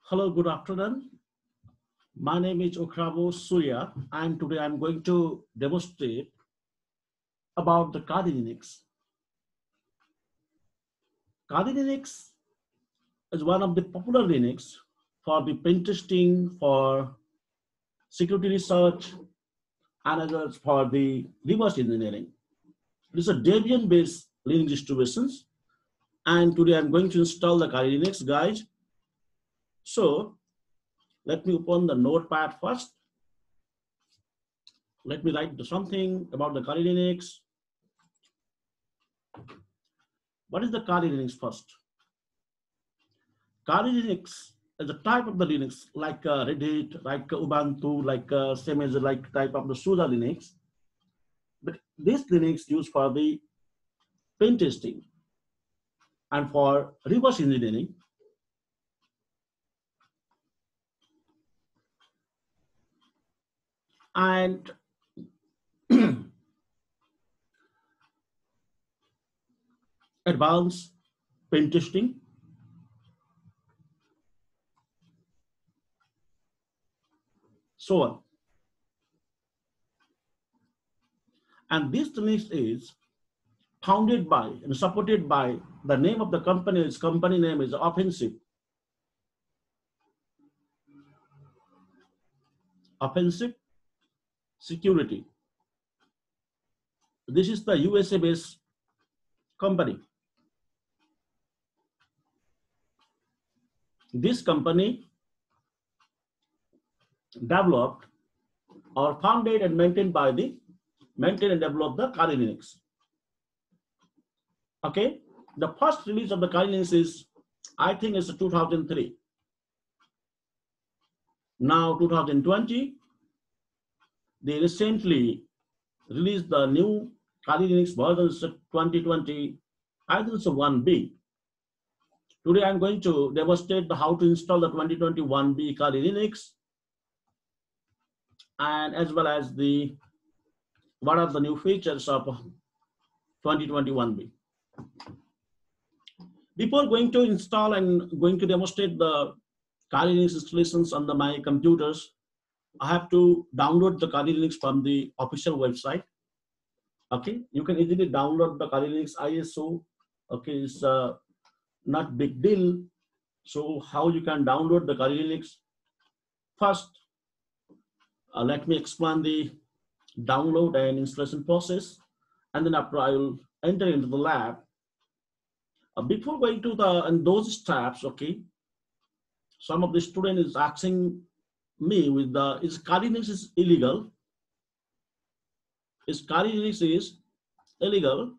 Hello, good afternoon. My name is Okhrabo Suryaa, and today I'm going to demonstrate about the Kali Linux. Kali Linux is one of the popular Linux for the pen testing, for security research, and as well as for the reverse engineering. It is a Debian-based Linux distributions, and today I'm going to install the Kali Linux, guys. So let me open the notepad first. Let me write something about the Kali Linux. What is the Kali Linux first? Kali Linux is a type of the Linux like Red Hat, like Ubuntu, like same as like type of the Suryaa Linux. But this Linux used for the pen testing and for reverse engineering. And advanced pen testing. So on. And this Linux is founded by and supported by the name of the company. Its company name is Offensive Security. This is the USA-based company. This company developed or founded and maintained and developed the Kali Linux. Okay, the first release of the Kali Linux is, I think it's 2003. Now 2020, they recently released the new Kali Linux version 2020. I think it's a 1B. Today I'm going to demonstrate how to install the 2020 1B Kali Linux, and as well as what are the new features of 2020 1B. Before going to install and going to demonstrate the Kali Linux installations on my computers, I have to download the Kali Linux from the official website. Okay, you can easily download the Kali Linux ISO. Okay, it's not big deal. So how you can download the Kali Linux? First, let me explain the download and installation process, and then after I will enter into the lab. Before going to those steps, okay, some of the student is asking me with is Kali Linux is illegal? Is Kali Linux is illegal?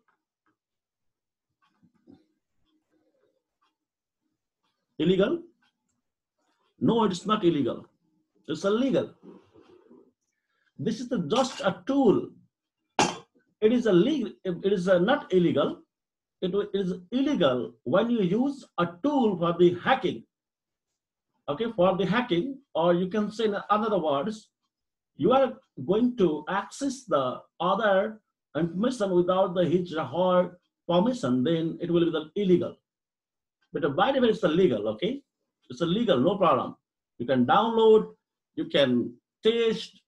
Illegal? No, it's not illegal. It's illegal. This is just a tool. It is not illegal. It is illegal when you use a tool for the hacking. Okay, for the hacking, or you can say in other words, you are going to access the other information without his or her permission, then it will be illegal. But by the way, it's illegal, okay? It's illegal, no problem. You can download, you can test,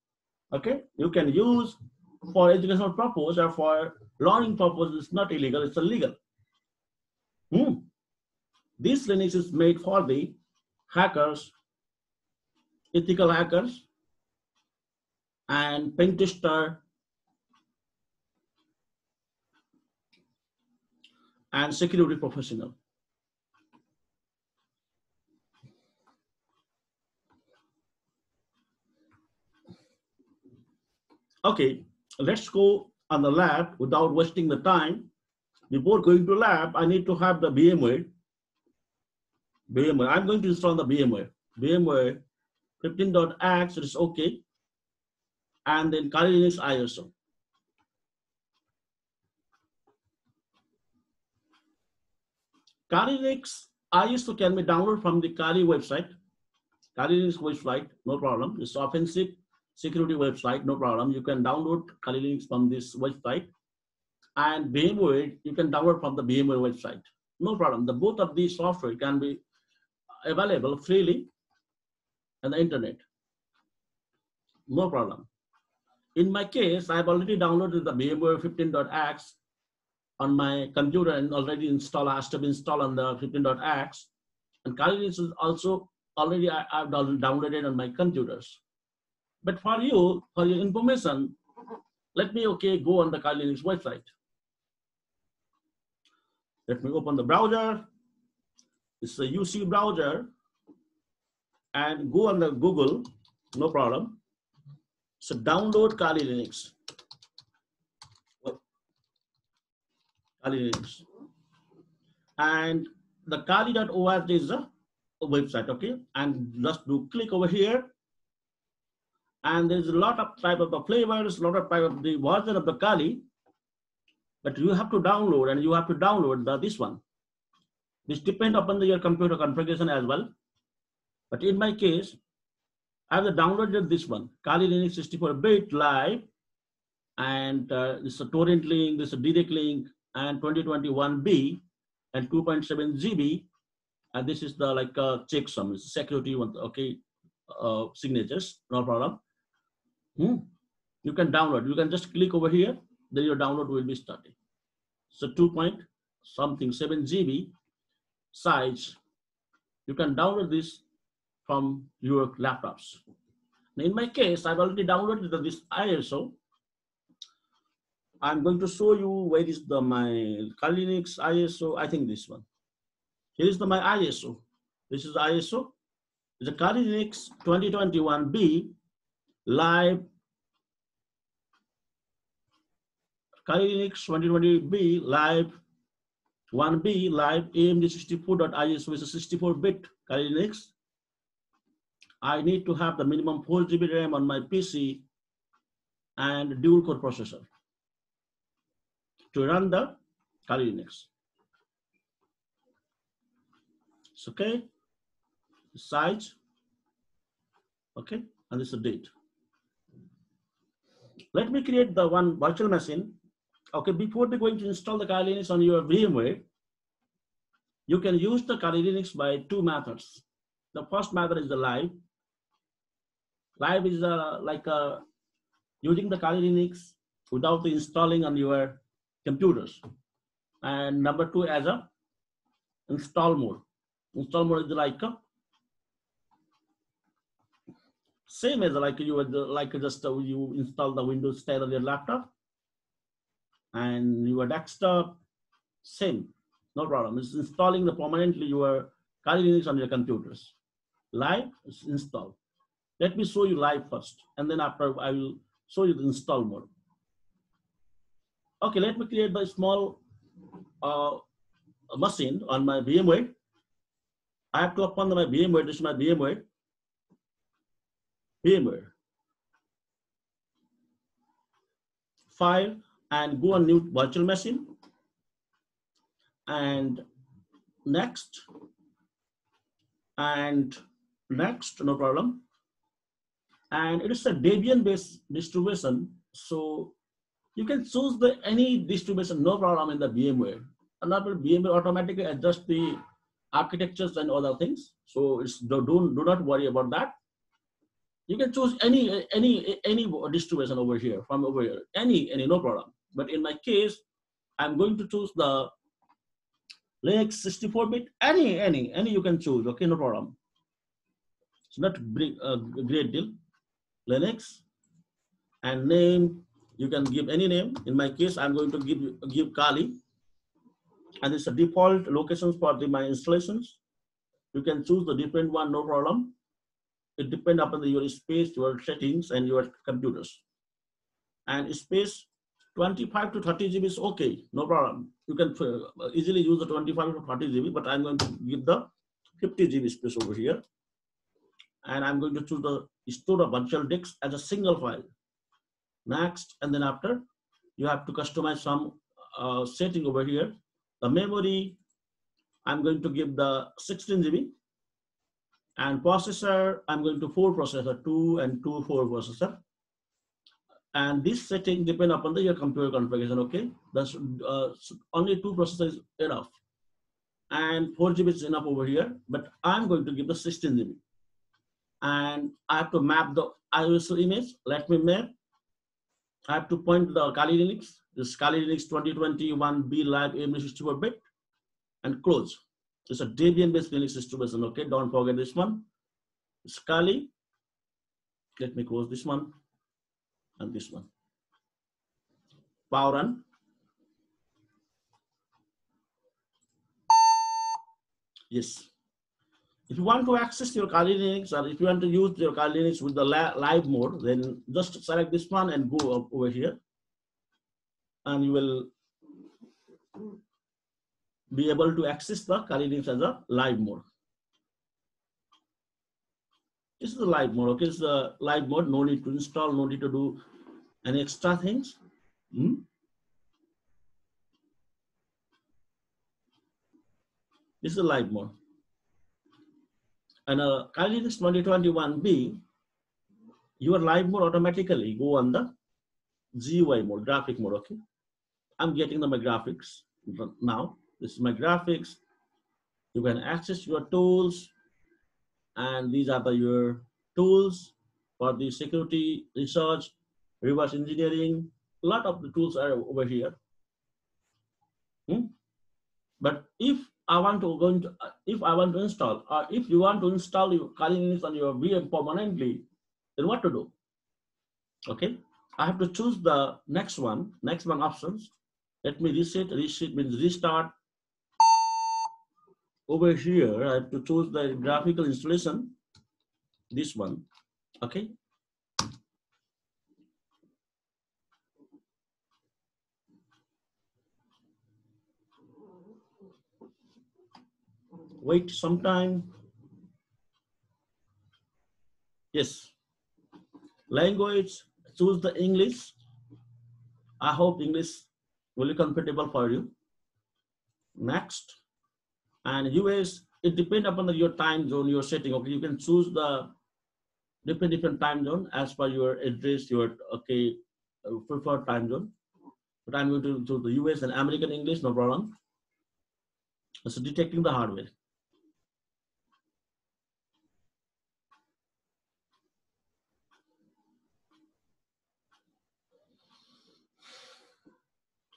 okay? You can use for educational purpose or for learning purpose. It's not illegal, it's illegal. This Linux is made for the hackers, ethical hackers, and pen tester, and security professional. Okay, let's go on the lab without wasting the time. Before going to lab, I need to have the VMware. I'm going to install the VMware. VMware 15.x is okay. And then Kali Linux ISO. Kali Linux ISO can be downloaded from the Kali website. Kali Linux website, no problem. It's offensive security website, no problem. You can download Kali Linux from this website. And VMware, you can download from the VMware website. No problem. Both of these software can be available freely and the internet. No problem. In my case, I've already downloaded the VMware 15.x on my computer and already installed, has to be installed on the 15.x. And Kali Linux is also already I've downloaded on my computers. But for you, for your information, let me go on the Kali Linux website. Let me open the browser. It's a UC browser, and go on the Google, no problem. So download Kali Linux. Kali Linux. And the Kali.org is a website, okay? And just do click over here. And there's a lot of type of the flavors, a lot of type of the version of the Kali, but you have to download, and you have to download this one. This depends upon your computer configuration as well. But in my case, I have downloaded this one, Kali Linux 64-bit live, and this is a torrent link, this is a direct link, and 2021B, and 2.7 GB, and this is the like checksum, it's security one, okay, signatures, no problem. You can download. You can just click over here, then your download will be started. So 2.7 GB size. You can download this from your laptops. Now in my case, I've already downloaded this ISO. I'm going to show you where is my Kali Linux ISO. I think this one. Here is my ISO. This is the ISO. It's a Kali Linux 2021B live. Kali Linux 2020B live 1B live AMD 64.ISO is a 64-bit Kali Linux. I need to have the minimum 4 GB RAM on my PC and dual core processor to run the Kali Linux. It's okay. Size. Okay. And this is the date. Let me create the one virtual machine. Okay, before we're going to install the Kali Linux on your VMware, you can use the Kali Linux by two methods. The first method is the live. Live is using the Kali Linux without the installing on your computers. And number two, as a install mode. Install mode is like same as like you would you install the Windows 10 on your laptop and your desktop, same, no problem. It's installing the permanently your Kali Linux on your computers. Live is install. Let me show you live first, and then after I will show you the install mode. Okay, let me create the small machine on my VMware. I have to open my VMware. This is my VMware. File and go on new virtual machine. And next, no problem. And it is a Debian-based distribution, so you can choose any distribution, no problem in the VMware. Another VMware automatically adjust the architectures and other things, so it's do not worry about that. You can choose any distribution over here, from over here, any no problem. But in my case, I'm going to choose the Linux 64-bit, any you can choose, okay, no problem. It's not a great deal. Linux, and name, you can give any name. In my case, I'm going to give Kali, and it's a default locations for my installations. You can choose the different one, no problem. It depends upon your space, your settings, and your computers. And space 25 to 30 GB is okay, no problem. You can easily use the 25 to 30 GB, but I'm going to give the 50 GB space over here. And I'm going to choose the store the virtual disk as a single file. Next, and then after, you have to customize some setting over here. The memory, I'm going to give the 16 GB. And processor, I'm going to 4 processor, 2 and 2 4 processor. And this setting depends upon your computer configuration, okay? That's only 2 processors is enough. And 4 GB is enough over here, but I'm going to give the 16 GB. and I have to map the ISO image. Let me map. I have to point to the Kali Linux. This Kali Linux 2021B live AMD64-bit and close. It's a Debian-based Linux distribution. Okay, don't forget this one. It's Kali. Let me close this one and this one. Power on. Yes. If you want to access your Kali Linux, or if you want to use your Kali Linux with the live mode, then just select this one and go up over here, and you will be able to access the Kali Linux as a live mode. This is the live mode. Okay, it's the live mode. No need to install. No need to do any extra things. This is the live mode. And Kali Linux 2021B, your live mode automatically go on the GUI mode, graphic mode. Okay, I'm getting my graphics now. This is my graphics. You can access your tools, and these are your tools for the security research, reverse engineering. A lot of the tools are over here. But if I want to install, or if you want to install your Kali Linux on your VM permanently, then what to do? Okay, I have to choose the next one options. Let me reset. Reset means restart. Over here, I have to choose the graphical installation. This one. Okay. Wait some time. Yes. Language, choose the English. I hope English will be comfortable for you. Next. And US, it depends upon your time zone, your setting. Okay, you can choose the different time zone as per your address, your preferred time zone. But I'm going to choose the US and American English, no problem. So detecting the hardware.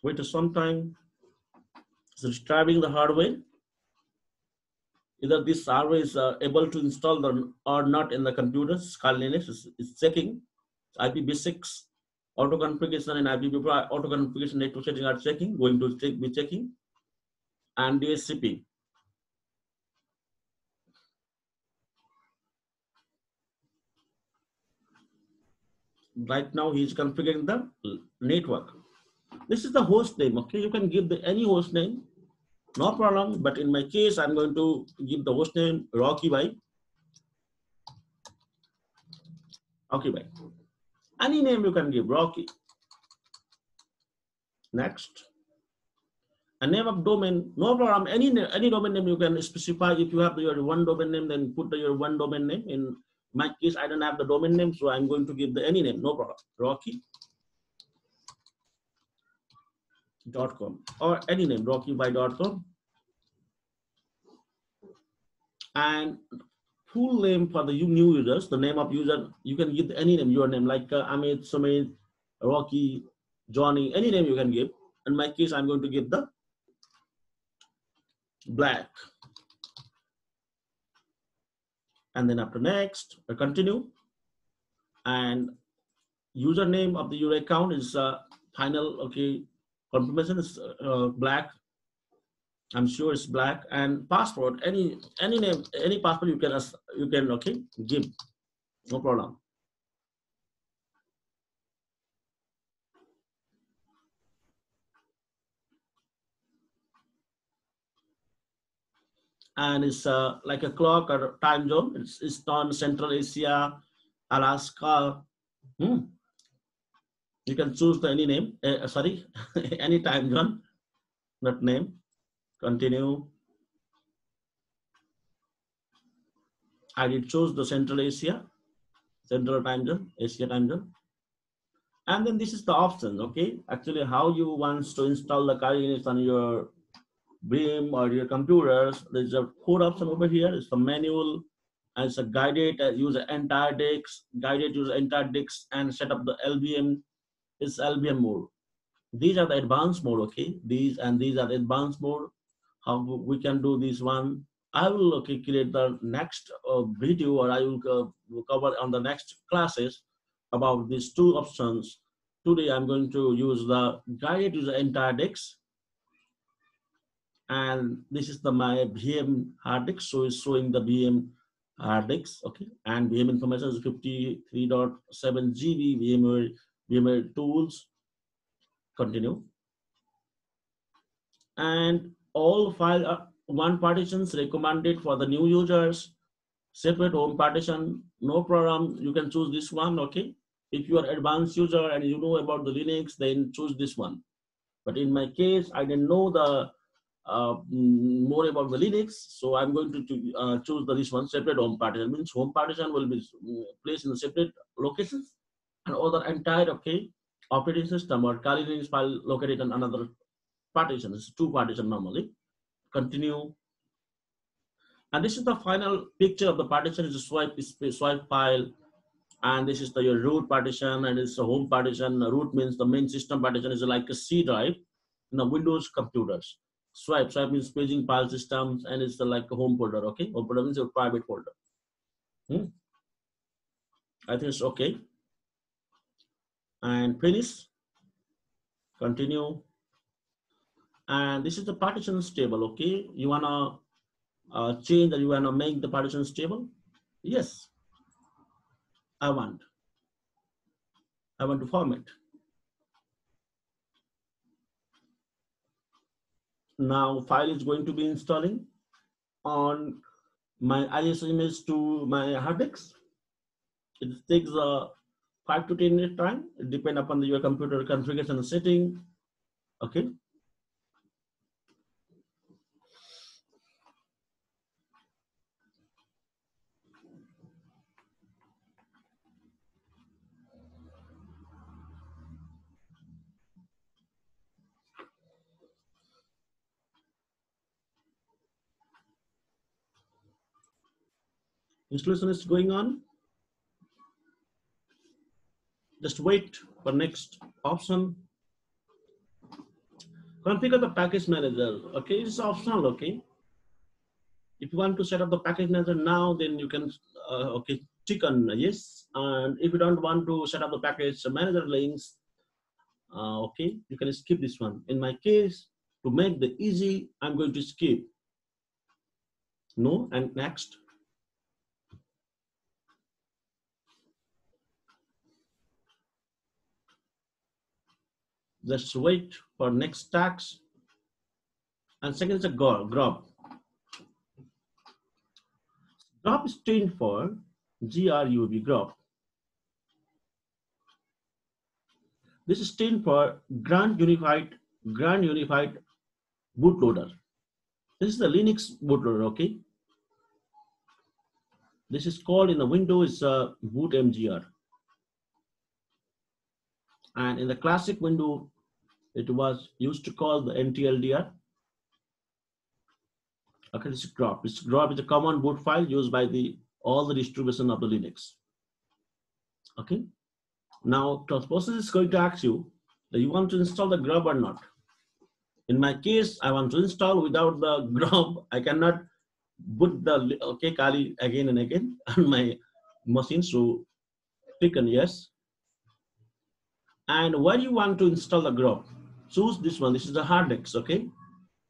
Wait some time. So describing the hardware. Either this hardware is able to install or not in the computer. Kali Linux is checking. IPv6 auto configuration and IPv4 auto configuration network setting are checking. Going to be checking. And DHCP. Right now he is configuring the network. This is the host name. Okay, you can give any host name, no problem. But in my case, I'm going to give the host name Rocky by. Okay, by any name you can give Rocky. Next, a name of domain, no problem. Any domain name you can specify. If you have your one domain name, then put your one domain name. In my case, I don't have the domain name, so I'm going to give any name, no problem. Rocky.com or any name, rockyby.com. And full name for the new users, the name of user, you can give any name, your name, like Amit, Sumit, Rocky, Johnny, any name you can give. In my case, I'm going to give the Black. And then after next, continue. And username of your account is final, okay, confirmation is Black. I'm sure it's Black. And password, any name, any password you can okay give, no problem. And it's like a clock or time zone. It's on Central Asia, Alaska. You can choose any name. Sorry, any time zone, not name. Continue. I did choose the Central Asia, Central time zone, Asia time zone. And then this is the option. Okay, actually, how you want to install the Kali Linux on your Beam or your computers. There's a 4 option over here. It's the manual, as a guided user entire disks, guided user entire disks, and set up the LBM is LBM mode. These are the advanced mode, okay? These are the advanced mode. How we can do this one? I will create the next video, or I will cover on the next classes about these two options. Today I'm going to use the guided user entire disk, and this is the my VM hard disk, so it's showing the VM hard disk, okay? And VM information is 53.7 GB VMware tools. Continue. And all file one partitions recommended for the new users. Separate home partition, no problem. You can choose this one, okay? If you are advanced user and you know about the Linux, then choose this one. But in my case, I didn't know the more about the Linux, so I'm going to choose this one, separate home partition. Means home partition will be placed in separate locations, and other entire, okay, operating system or Kali Linux file located in another partition. It's two partition normally. Continue. And this is the final picture of the partition. Is a swipe file, and this is your root partition, and it's a home partition. Root means the main system partition is like a C drive in the Windows computers. Swipe means paging file systems, and it's like a home folder. Okay, home folder means your private folder. I think it's okay. And finish. Continue. And this is the partitions table. Okay, you wanna change, that you wanna make the partitions table? Yes, I want to format. Now file is going to be installing on my ISO image to my hard disk. It takes 5 to 10 minutes time. It depends upon your computer configuration and setting. Okay. Installation is going on. Just wait for next option. Configure the package manager. Okay, it's optional. Okay, if you want to set up the package manager now, then you can okay, tick on yes. And if you don't want to set up the package manager links, okay, you can skip this one. In my case, to make the easy, I'm going to skip no and next. Just wait for next tax. And second is a grub. Grub stands for GRUB, grub. This stands for Grand Unified Bootloader. This is the Linux bootloader, okay? This is called in the Windows boot MGR. And in the classic window, it was used to call the NTLDR. Okay, this is grub. This grub is a common boot file used by all the distribution of the Linux. Okay. Now, the process is going to ask you that you want to install the grub or not. In my case, I want to install. Without the grub, I cannot boot the okay Kali again and again on my machine. So click on yes. And where you want to install the grub, choose this one. This is the hard disk. Okay,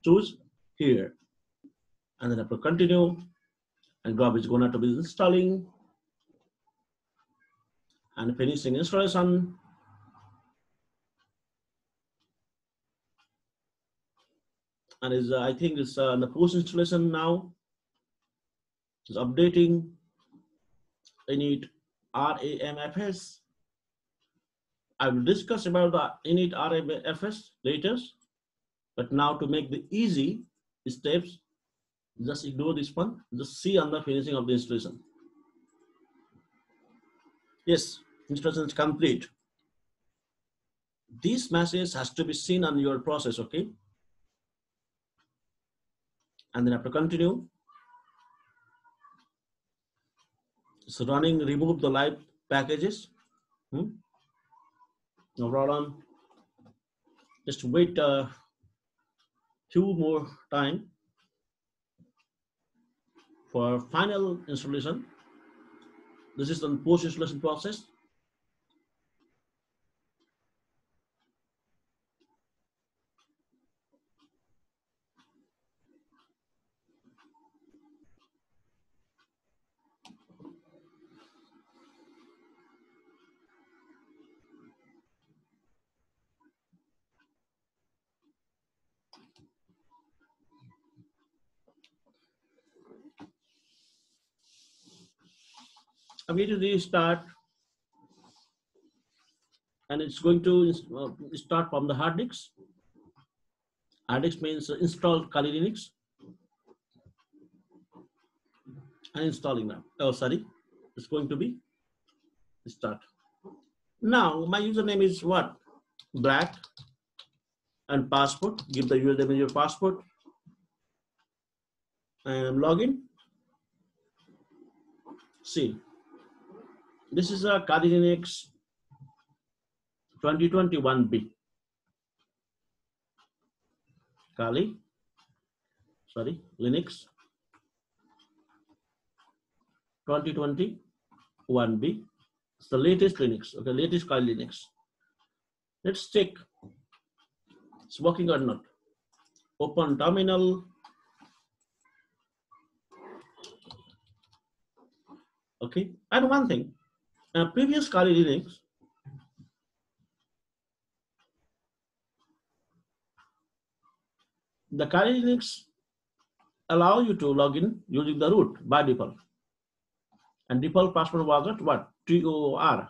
choose here, and then after continue, and grub is going to be installing and finishing installation. And is I think it's the post installation now. It's updating. Init RAMFS. I will discuss about the init RAMFS later, but now to make the easy steps, just ignore this one. Just see on the finishing of the installation. Yes, installation is complete. This message has to be seen on your process, okay? And then after continue. So running, remove the live packages. No problem. Just wait a few more time for final installation. This is the post installation process. I'm going to restart, and it's going to start from the hard disk. Hard disk means install Kali Linux. And installing now. Oh, sorry. It's going to be start. Now my username is what? Black, and passport. Give the username and your passport. And login. See, this is a Kali Linux 2021B. Linux 2021B. It's the latest Linux. Okay, latest Kali Linux. Let's check it's working or not. Open terminal. Okay, and one thing, previous Kali Linux, the Kali Linux allow you to log in using the root by default, and default password was at what? TOR.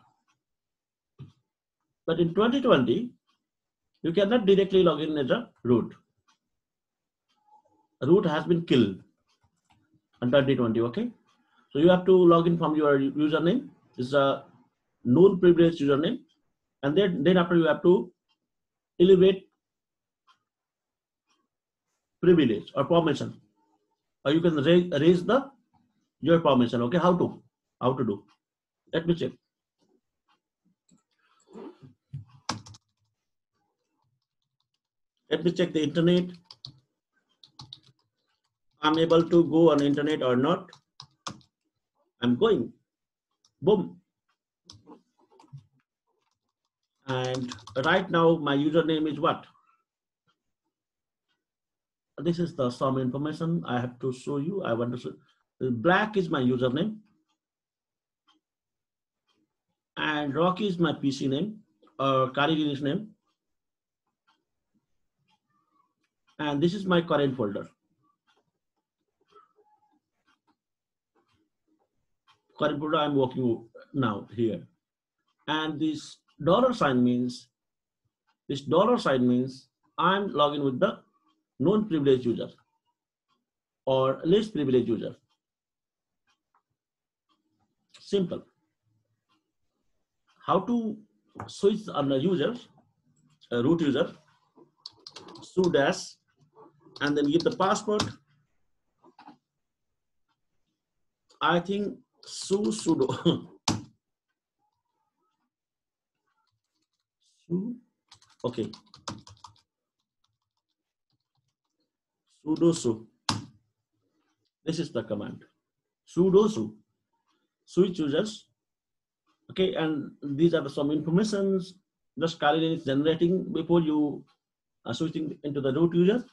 But in 2020, you cannot directly log in as a root. Root has been killed in 2020. Okay, so you have to log in from your username. This is a known privileged username, and then after you have to elevate privilege or permission, or you can raise the your permission. Okay, how to do? Let me check. Let me check the internet. I'm able to go on internet or not. I'm going. Boom. And right now my username is what? This is the some information I have to show you. I want to show. Black is my username, and Rocky is my PC name or Kali Linux name, and this is my current folder. Current folder I'm working now here, and this $sign means I'm logging with the non-privileged user or less privileged user. Simple. How to switch on the users, root user, sudo-, and then give the password. I think sudo. Okay. Sudo. This is the command. Sudo. Switch users. Okay, and these are some informations just Kali Linux generating before you are switching into the root user.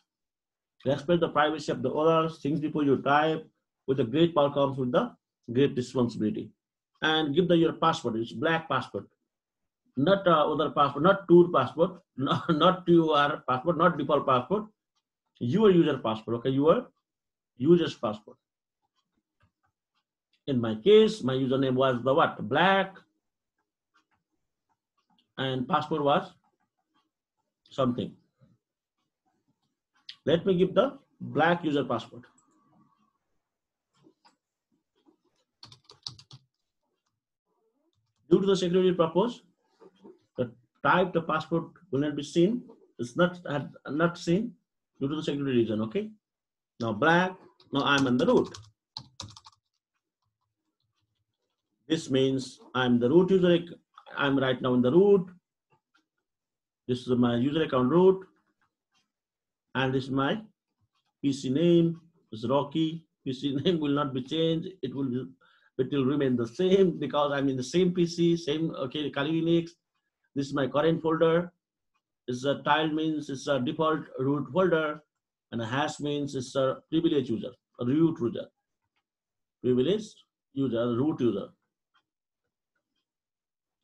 Respect the privacy of the others. Things before you type. With the great power comes with the great responsibility. And give your password. It's black password, not other password, not tool password, not your password, not default password. Your user password. Okay, your user's password. In my case, my username was the what? Black, and password was something. Let me give the black user password. Due to the security purpose, the type the password will not be seen. It's not seen due to the security reason. Okay. Now black. Now I'm on the root. This means I'm the root user. I'm right now in the root. This is my user account root, and this is my PC name. It's Rocky. PC name will not be changed. It will remain the same because I'm in the same PC, same Kali Linux. This is my current folder. It's a tiled means it's a default root folder, and a hash means it's a privileged user, a root user, privileged user, root user.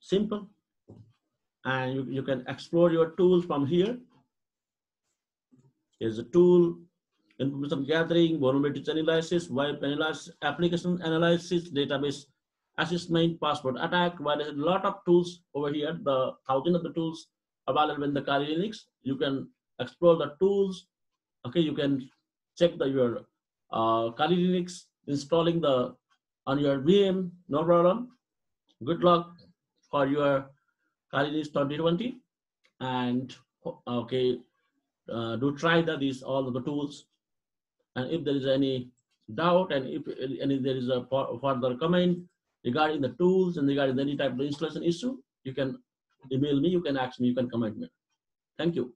Simple. And you can explore your tools from here. Here's a tool, information gathering, vulnerability analysis, web analysis, application analysis, database assessment, password attack. Well, there's a lot of tools over here, the thousands of the tools available in the Kali Linux. You can explore the tools. Okay, you can check your Kali Linux installing on your VM, no problem. Good luck for your Kali Linux 2020. And okay, do try all of the tools. And if there is any doubt, and if there is a further comment regarding the tools and regarding any type of installation issue, you can email me, you can ask me, you can comment me. Thank you.